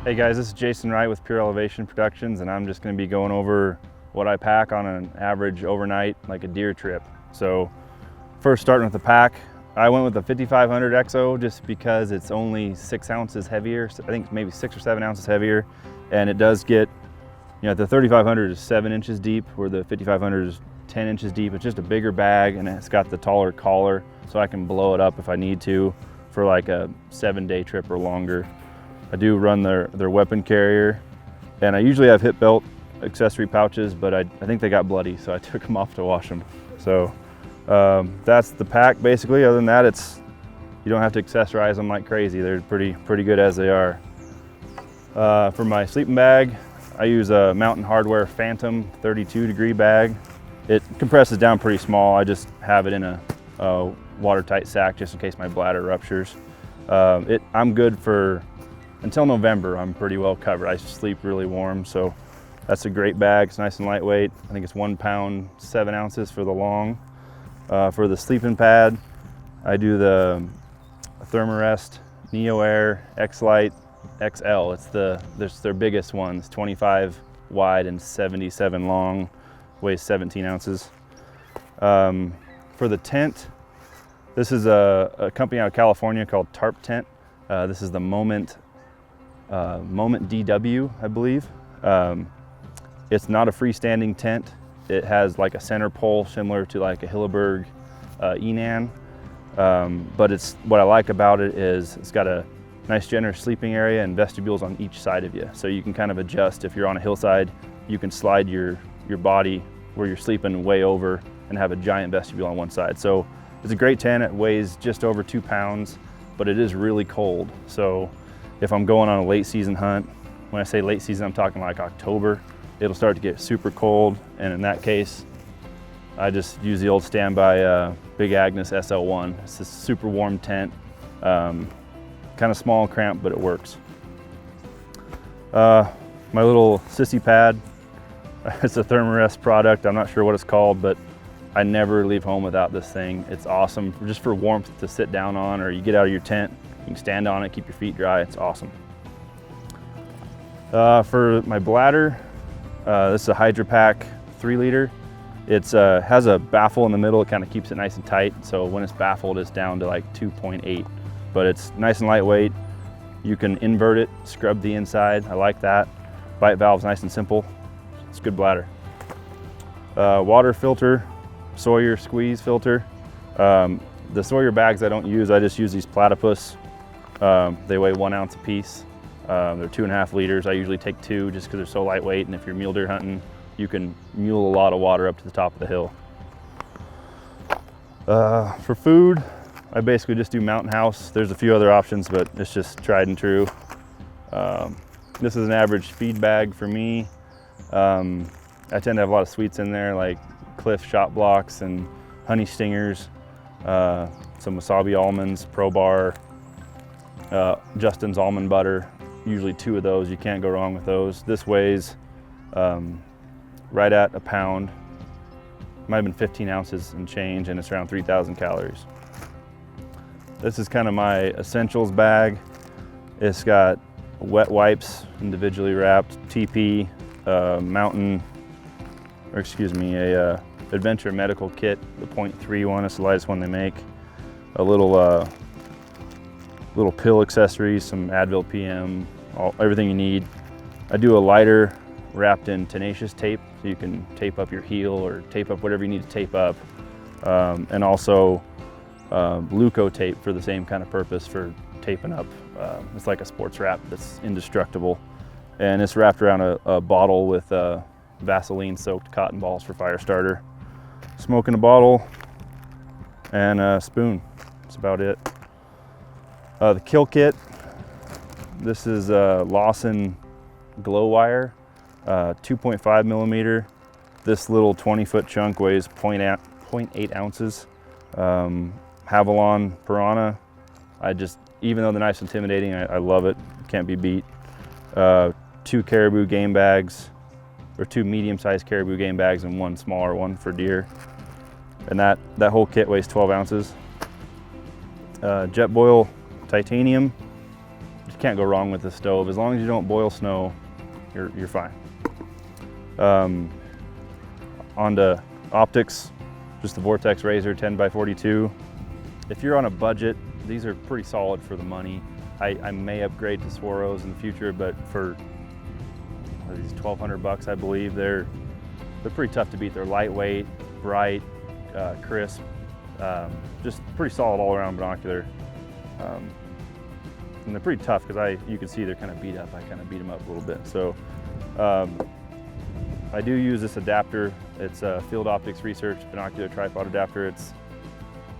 Hey guys, this is Jason Wright with Pure Elevation Productions, and I'm just going to be going over what I pack on an average overnight, like a deer trip. So first, starting with the pack, I went with the 5500 XO just because it's only 6 ounces heavier. I think maybe 6 or 7 ounces heavier, and it does get, the 3500 is 7 inches deep, where the 5500 is 10 inches deep. It's just a bigger bag, and it's got the taller collar, so I can blow it up if I need to for like a 7-day trip or longer. I do run their weapon carrier, and I usually have hip belt accessory pouches, but I think they got bloody, so I took them off to wash them. So that's the pack basically. Other than that, you don't have to accessorize them like crazy. They're pretty good as they are. For my sleeping bag, I use a Mountain Hardwear Phantom 32-degree bag. It compresses down pretty small. I just have it in a watertight sack just in case my bladder ruptures. I'm good for until November. I'm pretty well covered. I sleep really warm, so that's a great bag. It's nice and lightweight. I think it's 1 pound 7 ounces for the long. For the sleeping pad, I do the Thermarest Neo Air X-Lite XL. It's their biggest one. It's 25 wide and 77 long, weighs 17 ounces. For the tent, this is a company out of California called Tarp Tent. This is the Moment DW, I believe. It's not a freestanding tent. It has like a center pole similar to like a Hilleberg Enan. But what I like about it is it's got a nice generous sleeping area and vestibules on each side of you. So you can kind of adjust. If you're on a hillside, you can slide your body where you're sleeping way over and have a giant vestibule on one side. So it's a great tent. It weighs just over 2 pounds, but it is really cold. So if I'm going on a late season hunt, when I say late season, I'm talking like October, it'll start to get super cold. And in that case, I just use the old standby Big Agnes SL1. It's a super warm tent, kind of small and cramped, but it works. My little sissy pad, it's a Thermarest product. I'm not sure what it's called, but I never leave home without this thing. It's awesome just for warmth to sit down on, or you get out of your tent, you can stand on it, keep your feet dry. It's awesome. For my bladder, this is a Hydra Pack 3-liter. It has a baffle in the middle. It kind of keeps it nice and tight. So when it's baffled, it's down to like 2.8, but it's nice and lightweight. You can invert it, scrub the inside. I like that. Bite valve's nice and simple. It's a good bladder. Water filter, Sawyer squeeze filter. The Sawyer bags I don't use. I just use these Platypus. They weigh 1 ounce a piece. They're 2.5 liters. I usually take 2 just because they're so lightweight, and if you're mule deer hunting, you can mule a lot of water up to the top of the hill. For food, I basically just do Mountain House. There's a few other options, but it's just tried and true. This is an average feed bag for me. I tend to have a lot of sweets in there, like Cliff Shot Blocks and Honey Stingers, some wasabi almonds, Pro Bar, Justin's almond butter. Usually 2 of those. You can't go wrong with those. This weighs right at a pound. Might have been 15 ounces and change, and it's around 3,000 calories. This is kind of my essentials bag. It's got wet wipes, individually wrapped, TP, Adventure Medical Kit, the .3 one. It's the lightest one they make. A little pill accessories, some Advil PM, everything you need. I do a lighter wrapped in tenacious tape, so you can tape up your heel or tape up whatever you need to tape up. And also Luco tape for the same kind of purpose, for taping up. It's like a sports wrap that's indestructible. And it's wrapped around a bottle with Vaseline soaked cotton balls for fire starter. Smoke in a bottle and a spoon. That's about it. The kill kit, this is Lawson glow wire, 2.5 millimeter. This little 20-foot chunk weighs 0.8 ounces. Havalon Piranha, even though they're nice and intimidating, I love it. Can't be beat. 2 caribou game bags, or 2 medium-sized caribou game bags and 1 smaller one for deer. And that whole kit weighs 12 ounces. Jetboil titanium. you can't go wrong with the stove. As long as you don't boil snow, you're fine. On to optics, just the Vortex Razor 10x42. If you're on a budget, these are pretty solid for the money. I may upgrade to Swaros in the future, but for these 1,200 bucks, I believe, they're pretty tough to beat. They're lightweight, bright, crisp, just pretty solid all around binocular. And they're pretty tough because you can see they're kind of beat up. I kind of beat them up a little bit. So I do use this adapter. It's a Field Optics Research binocular tripod adapter.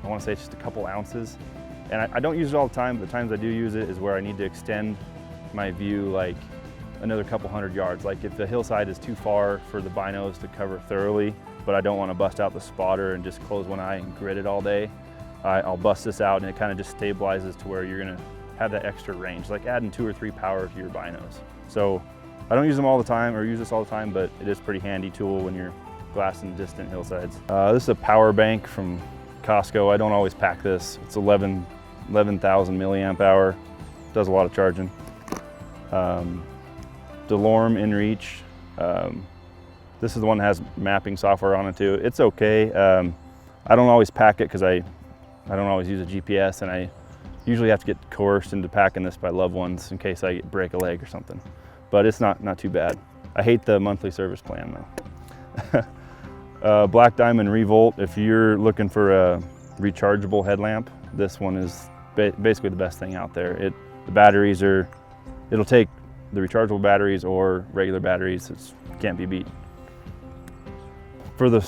I want to say it's just a couple ounces. And I don't use it all the time, but the times I do use it is where I need to extend my view like another couple hundred yards. Like if the hillside is too far for the binos to cover thoroughly, but I don't want to bust out the spotter and just close one eye and grid it all day, I'll bust this out and it kind of just stabilizes to where you're gonna have that extra range, like adding 2 or 3 power to your binos. So I don't use them all the time or use this all the time, but it is a pretty handy tool when you're glassing distant hillsides. This is a power bank from Costco. I don't always pack this. It's 11,000 milliamp hour. Does a lot of charging. DeLorme InReach. This is the one that has mapping software on it too. It's okay. I don't always pack it because I don't always use a GPS, and I usually have to get coerced into packing this by loved ones in case I break a leg or something. But it's not too bad. I hate the monthly service plan though. Black Diamond Revolt. If you're looking for a rechargeable headlamp, this one is basically the best thing out there. The batteries it'll take the rechargeable batteries or regular batteries. It can't be beat. For the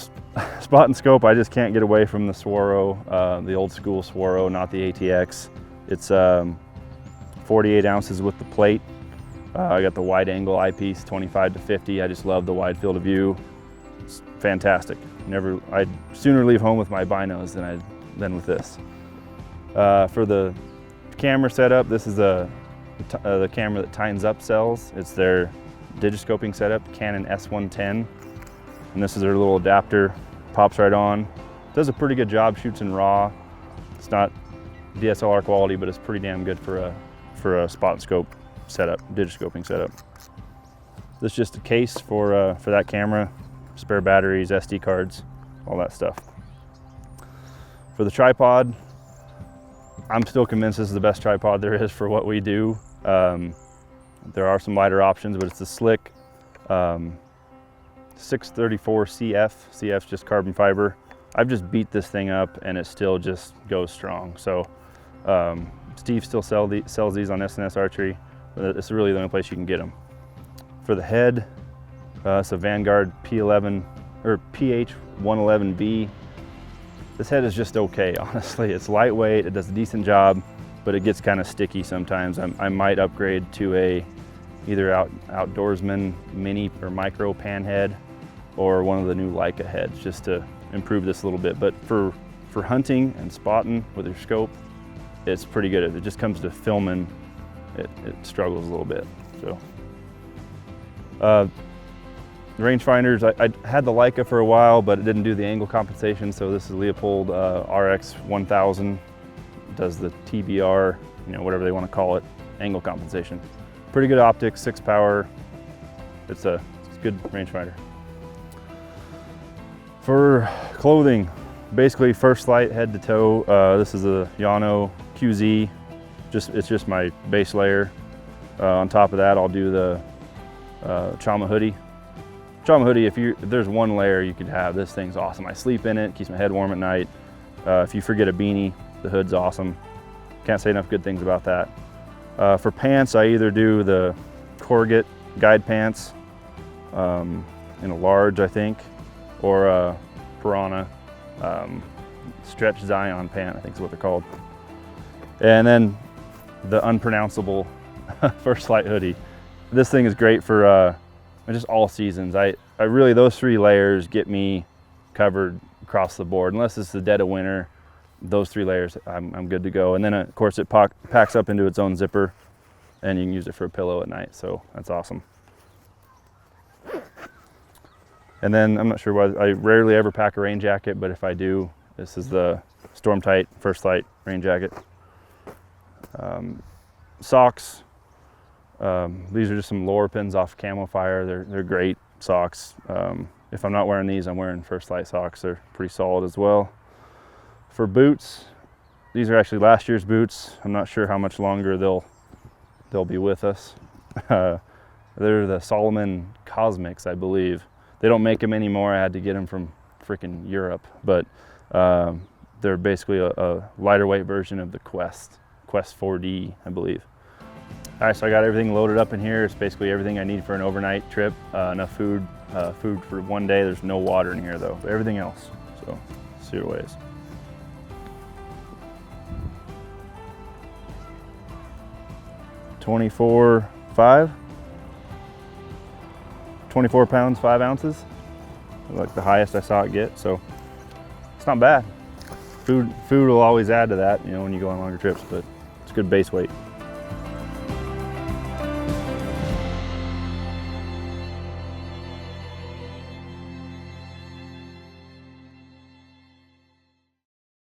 spot and scope, I just can't get away from the Swaro, the old school Swaro, not the ATX. It's 48 ounces with the plate. I got the wide angle eyepiece, 25 to 50. I just love the wide field of view. It's fantastic. I'd sooner leave home with my binos than with this. For the camera setup, this is the camera that Tines Up sells. It's their digiscoping setup, Canon S110. And this is their little adapter, pops right on. Does a pretty good job, shoots in RAW. It's not DSLR quality, but it's pretty damn good for a spot and scope setup, digiscoping setup. This is just a case for that camera, spare batteries, SD cards, all that stuff. For the tripod, I'm still convinced this is the best tripod there is for what we do. There are some lighter options, but it's the Slick 634 CF. CF's just carbon fiber. I've just beat this thing up and it still just goes strong. So Steve still sells these on SNS Archery. It's really the only place you can get them. For the head, it's a Vanguard P11 or PH111B. This head is just okay, honestly. It's lightweight, it does a decent job, but it gets kind of sticky sometimes. I might upgrade to either Outdoorsman mini or micro pan head or one of the new Leica heads just to improve this a little bit. But for hunting and spotting with your scope, it's pretty good. If it just comes to filming, it struggles a little bit. So rangefinders, I had the Leica for a while, but it didn't do the angle compensation. So this is Leopold RX 1000. It does the TBR, whatever they want to call it, angle compensation. Pretty good optics, 6 power. It's a good rangefinder. For clothing, basically First Light head to toe. This is a Yano QZ. It's just my base layer. On top of that, I'll do the Chama hoodie. Chama hoodie, if there's one layer you could have, this thing's awesome. I sleep in it, keeps my head warm at night. If you forget a beanie, the hood's awesome. Can't say enough good things about that. For pants, I either do the Corget guide pants in a large, I think, or a Piranha stretch Zion pant, I think is what they're called. And then the unpronounceable First Light hoodie. This thing is great for just all seasons. I really, those 3 layers get me covered across the board. Unless it's the dead of winter, those 3 layers, I'm good to go. And then of course it packs up into its own zipper and you can use it for a pillow at night. So that's awesome. And then I'm not sure why, I rarely ever pack a rain jacket, but if I do, this is the Storm Tight First Light rain jacket. Socks, These are just some lower pins off Camo Fire. They're great socks. If I'm not wearing these, I'm wearing First Light socks. They're pretty solid as well. For boots, these are actually last year's boots. I'm not sure how much longer they'll be with us. They're the Solomon Cosmics, I believe. They don't make them anymore. I had to get them from freaking Europe, but they're basically a lighter weight version of the Quest 4D, I believe. All right, so I got everything loaded up in here. It's basically everything I need for an overnight trip. Enough food for one day. There's no water in here though, but everything else. So let's see what it weighs. $24 pounds, 5 ounces. Like the highest I saw it get, so it's not bad. Food will always add to that, you know, when you go on longer trips, but it's good base weight.